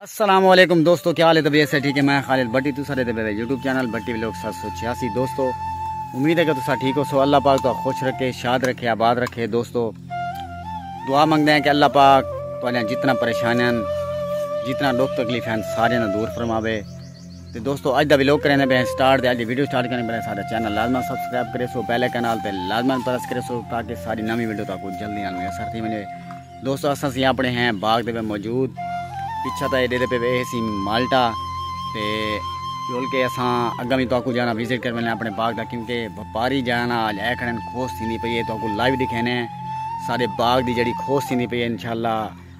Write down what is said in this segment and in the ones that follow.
अस्सलाम वालेकुम दोस्तों, क्या हाल है? तबीयत से ठीक है। मैं खालिद भट्टी, तुम सारे दे यूट्यूब चैनल भट्टी व्लॉग 786। दोस्तों उम्मीद है कि तुम ठीक हो। सो अल्लाह पाक तो खुश रखे, शाद रखे, आबाद रखे। दोस्तों दुआ मंगते हैं कि अल्लाह पाक तो जितना परेशानियां जितना दुख तकलीफ हैं सारे ना दूर फरमावे। तो दोस्तों अज का व्लॉग करने पे स्टार्ट अज वीडियो स्टार्ट करने पहले सारा चैनल लाजमन सब्सक्राइब करे सो, पहले कैनाल पर लाजमन प्रेस करे सो ताकि सारी नवी वीडियो तक जल्दी आने असर थी वजे। दोस्तों अस अपने हैं बाग दे मौजूद, पिछा तो एडे पे सी माल्टा ते जोल के असा अगर भी तो जाना विजिट कर मैंने अपने बाग का, क्योंकि व्यापारी जाना लै खड़न खोस थी पई है। तो लाइव दिखेने सारे बाग की जी खोस थी पई है। इंशाल्लाह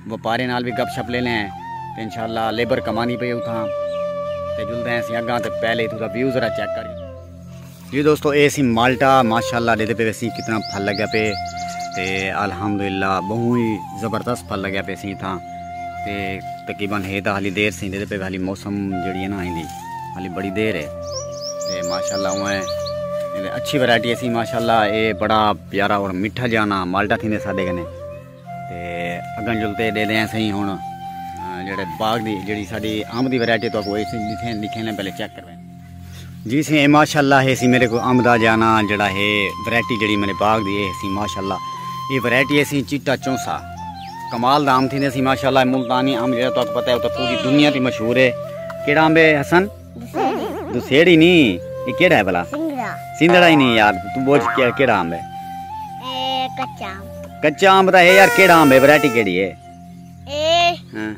व्यापारी नाल भी गपशप ले लें तो इंशाल्लाह लेबर कमानी पई उथा तो जुलते हैं असी अगर। तो पहले थोड़ा व्यू जरा चेक कर जी दोस्तों। ये सी माल्टा माशाल्लाह दे पे सी कितना फल लगे पे ते अल्हम्दुलिल्लाह बहुत ही ज़बरदस्त फल लगे पे सी इतना। ते तकरीबन है तो हाली देर से पे हाली मौसम जी है ना आईंदी हाली बड़ी देर है। ते माशाल्लाह उएं अच्छी वैरायटी ऐसी माशाल्लाह। ये बड़ा प्यारा और मिठा जाना माल्टा थी साढ़े कने ते अगन जुलते दे दें सही हूँ जेड़े बाग की जी साड़ी अंब की वैरायटी तो कोई लिखे ने पहले चेक करवाएं जी सी। ये माशाल्लाह है सी मेरे को अंब का जाना जड़ा है वैरायटी जी मेरे बाग की है सी माशाल्लाह। ये वैरायटी ऐसी चिट्टा चौंसा कमाल दा आम थी सी माशाल्लाह। मुल्तानी आम जो तो पता है तो पूरी दुनिया की मशहूर है। केड़ा आम है हसन? दुसेड़ी नहीं, ये केड़ा है भला? सिंधड़ा ही नहीं यार, तू बोझ केड़ा आम है? कच्चा कच्चा आम बता है यार, केड़ा आम है? वैरायटी केड़ी है? हां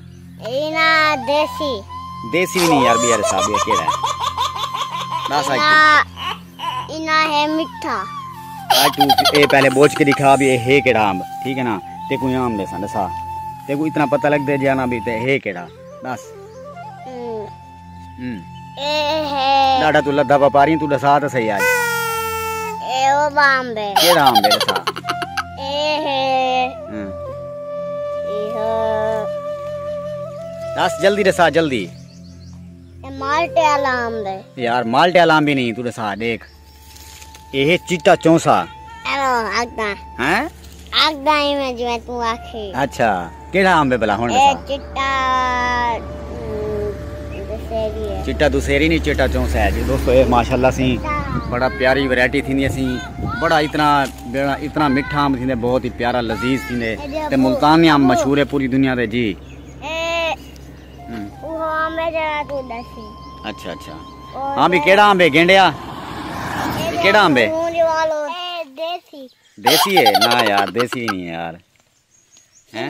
इना देसी देसी भी नहीं यार भी यार साहब, ये केड़ा है? ना साहब इना है मिठा। आज तू ए पहले बोझ के दिखा भी है केड़ा आम, ठीक है ना? ते कोई आम दे सन सा ते को इतना पता लग दे जाना भी ते है केड़ा दस। ए है डाडा तू लद्दा व्यापारी तू दसा तो सही आज। ए ओ बाम है केड़ा आम है दसा? ए है दस जल्दी दसा जल्दी। ए माल्टे वाला आम है यार, माल्टे वाला आम भी नहीं तू दसा देख। ये चिट्टा चौंसा एलो आगदा हैं आगदा में जो तू आखे। अच्छा केड़ा आम है भला हुन ए दसा? चिट्टा दुसेरी है। चिट्टा दुसेरी नहीं, चिट्टा चौंसा है जी दोस्तों। ये माशाल्लाह सी बड़ा प्यारी वैरायटी थी असी बड़ा इतना मिठा आम थी, बहुत ही प्यारा लजीज थी ते मुल्तानी आम मशहूर है पूरी दुनिया दे जी। वो आम है जरा तू दसी। अच्छा अच्छा हाँ भी केड़ा आम है? गेंडिया केड़ा आम है? देसी देसी है ना यार, देसी नहीं है यार हैं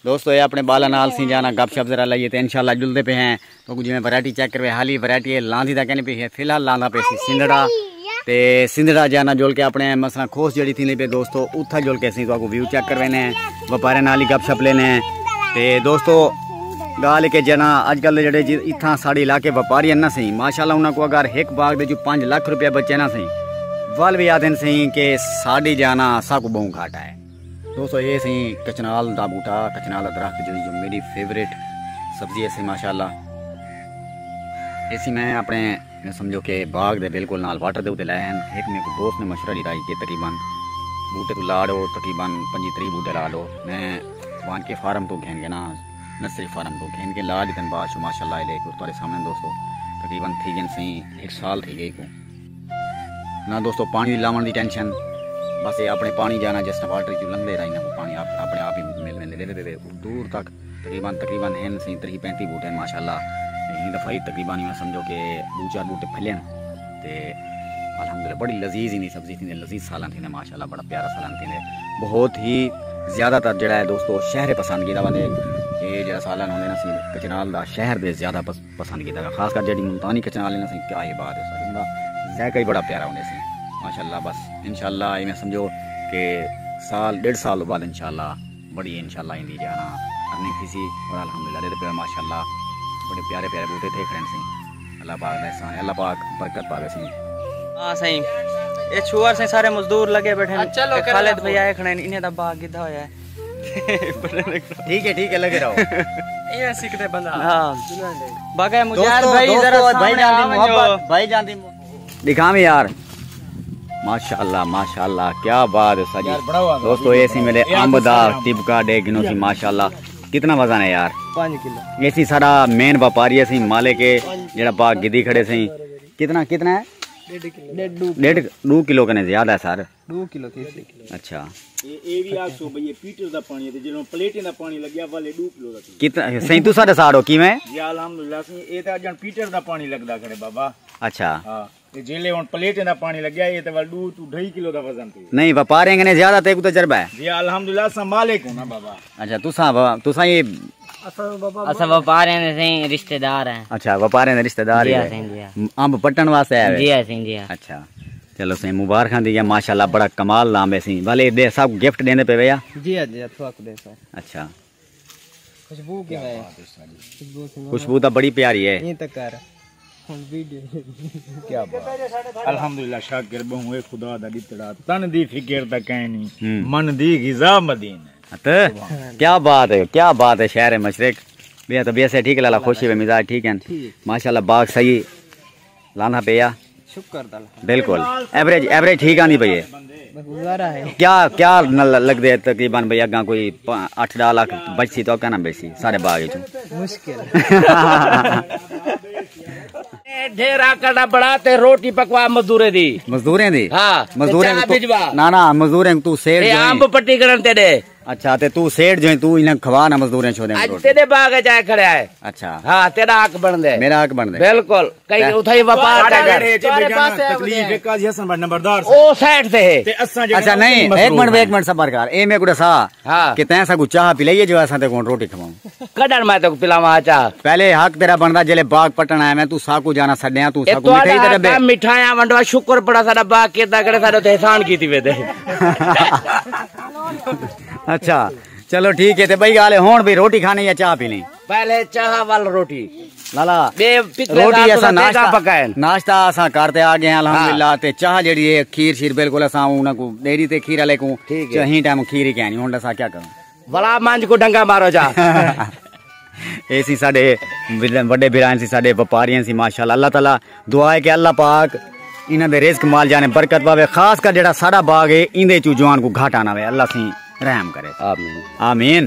दोस्तों। ये अपने बाला नाल सी जाना गपशप जरा लाइए तो इंशाल्लाह जुलते पे हैं। तो जिवें वैरायटी चेक करवे हाली वैरायटी लांदी दा कहने पे है फिलहाल लांदा पे सी सिंधड़ा ते सिंधड़ा जाना जुल के अपने मसला खोस जड़ी थी पे दोस्तों उथा जुल के सी तो व्यू चेक करवेने व्यापारी नाल ही गपशप लेने ते दोस्तों गाल के जना अजकल जड़े इतना साढ़े इलाके व्यापारी ना सही माशाल्लाह उन्होंने को अगर एक बाग दे जो 5 लाख रुपया बचे ना सही वाल भी आते सही कि साड़ी जाना साकू बहु घाटा है दोस्तों। ये सही कचनाल का बूटा कचनाल दरख्त जो मेरी फेवरेट सब्जी है सी माशाल्लाह। ऐसी मैं अपने समझो कि बाग दे बिल्कुल नाल वाटर दे उत्ते लाए हैं। एक मेरे दोस्त ने मशवरा दिता कि तकरीबन बूटे तो ला लो तकरीबन 25-30 बूटे ला लो। मैं वान के फार्म तो घेन के ना नर्सरी फार्म तो घेन के ला दितन बाद माशाल्लाह तुम्हारे सामने दोस्तों तकरीबन थी गए सही 1 साल थी गई को ना दोस्तों। पानी लावन की टेंशन बस ये अपने पानी जाना जिस वाटर जो लंघते रही ना वो पानी अपने आप ही मिल मिलते दे दूर तक तकरीबन हैं सही 30-35 बूटे हैं माशाल्लाह। इन दफ़ा ही तकरीबन मैं समझो कि 2-4 बूटे फैले तो अल्हम्दुलिल्लाह बड़ी लजीज इन सब्जी थी लजीज सालन थी माशाल्लाह। बड़ा प्यारा सालन थी बहुत ही ज़्यादातर जड़ा है दोस्तों शहर पसंद किया बंदे ये जो सालन होने ना सी कचनाल का शहर दे ज़्यादा पसंद किया खासकर जी मुल्तानी कचनाल ना सी क्या ये बात है सर उनका जायका ही बड़ा प्यारा होने से माशाल्लाह। बस इंशाल्लाह ये मैं समझो कि साल 1.5 साल बाद इंशाल्लाह बड़ी इंशाल्लाह इंदी जाना अर्निंग थी सी और अल्हम्दुलिल्लाह दे पे माशाल्लाह बड़े प्यारे प्यारे बूटे थे खड़े से। अल्लाह पाक ने अल्लाह पाक बरकत पावे सी। हां सही ये छुआर से सारे मजदूर लगे बैठे चलो खालिद भैया आए खड़े इन्हें दा बाग गिदा होया है। ठीक है लगे रहो ये सीखते बंदा। हां बागे मुजाहिद भाई जरा भाई जान दी मोहब्बत भाई जान दी दिखावे यार माशाल्लाह माशाल्लाह क्या बात है सजी दोस्तों। ऐसी मेरे अंब दा टिबका डे गिनो सी माशाल्लाह कितना वजन है यार? 5 किलो। ऐसी सारा मेन व्यापारी है माले के जेड़ा बाग गिद्दी खड़े सही। कितना कितना है? 1.5 किलो कने ज्यादा है सर। 2 किलो 30 अच्छा ਇਹ ਵੀ ਆਖੋ ਬਈ ਇਹ ਪੀਟਰ ਦਾ ਪਾਣੀ ਤੇ ਜਦੋਂ ਪਲੇਟੇ ਦਾ ਪਾਣੀ ਲੱਗਿਆ ਵਾਲੇ 2 ਕਿਲੋ ਦਾ कितना सही तू साढ़े साढ़ो की मैं ਜੀ ਅਲਹਮਦੁਲਿਲਾ ਸੀ ਇਹ ਤਾਂ ਜਣ ਪੀਟਰ ਦਾ ਪਾਣੀ ਲੱਗਦਾ ਖੜੇ ਬਾਬਾ। अच्छा ਹਾਂ ਤੇ ਜਿਹੜੇ ਹੁਣ ਪਲੇਟੇ ਦਾ ਪਾਣੀ ਲੱਗਿਆ ਇਹ ਤਾਂ ਵਾਲ 2 ਤੋਂ 2.5 ਕਿਲੋ ਦਾ ਵਜ਼ਨ ਤੇ नहीं व्यापारी ने ज्यादा ते को तजर्बा है। ਜੀ ਅਲਹਮਦੁਲਿਲਾ ਸੰਭਾਲੇ को ना बाबा। अच्छा तुसा ये असा व्यापारी ने सही रिश्तेदार हैं। अच्छा व्यापारी ने रिश्तेदार जी ही हाँ, है। जी हाँ। अंब पट्टन वास्ते आए जी हाँ सिंह जी हाँ। अच्छा चलो सही मुबारक दी है माशाल्लाह बड़ा कमाल नाम है सी वाले दे सब गिफ्ट देने पे भैया। जी हाँ जी हाँ दे सर। अच्छा खुशबू क्या है? खुशबू तो बड़ी प्यारी है। ये तक कर क्या बात अल्हम्दुलिल्लाह शाकिर बहुए खुदा दा दितड़ा तन दी फिक्र ता कहनी मन दी गिजा मदीना। तो क्या बात है शहर मशरक भैया। तो वैसे ठीक लाला खुशी व मिजाज ठीक है माशाल्लाह बाग सही लाना पिया शुक्र बिल्कुल एवरेज ठीक आनी भैया। गुजारा है क्या लगते है तकरीबन भैया अगा कोई 8-10 लाख बचती तो कहना बेसी सारे बाग मुश्किल ढेरा कड़ा बड़ा ते रोटी पकवा मजदूरे दी हाँ मजदूरें ना मजदूरें तू सेठ आंब पट्टी करन तेरे। अच्छा ते तू सेठ जो तू इन्हें खवा ना मजदूरें छोड़े आज तेरे बाग जाए खड़ा है। अच्छा हाँ तेरा हक बन दे मेरा हक बन दे बिल्कुल कहीं उठाई व्यापार तकलीफ है काजी हसन भाई नंबरदार ओ साइड से है। अच्छा नहीं एक मिनट सबर कर ए मैं कुड़ा सा हाँ कि तैसा को चाह पिलाइए जो ऐसा ते कौन रोटी खवाऊं कड़न मैं तो पिलावा चाह पहले हक तेरा बनदा जेले बाग पटन आया मैं तू साकू जाना सड्या तू साकू मिठाई तेरे बे मिठाइयां वंडवा शुक्र पड़ा साडा बाग केदा करे साडे ते एहसान कीती वे दे। अच्छा चलो ठीक है ते भाई गाले होन भी रोटी खानी या चाह पीनी? पहले चाह वाल रोटी लाला रोटी ऐसा नाश्ता पकाए नाश्ता असा करते आ गए अल्हम्दुलिल्लाह ते चाह जेड़ी है खीर शीर बिल्कुल असा उना को डेरी ते खीर वाले को चही टाइम खीर ही कहनी हुन असा क्या करूं भला मांझ को डंगा मारो जा। ऐसी साडे बड़े बिरान सी साडे व्यापारियां सी माशाल्लाह अल्लाह ताला दुआ है कि अल्लाह पाक इन्हां दे रिज़्क माल जाने बरकत पावे खास कर जेड़ा साडा बाग है इंदे चू जवान को घाटा ना आवे अल्लाह सी रहम करे आमीन आमीन।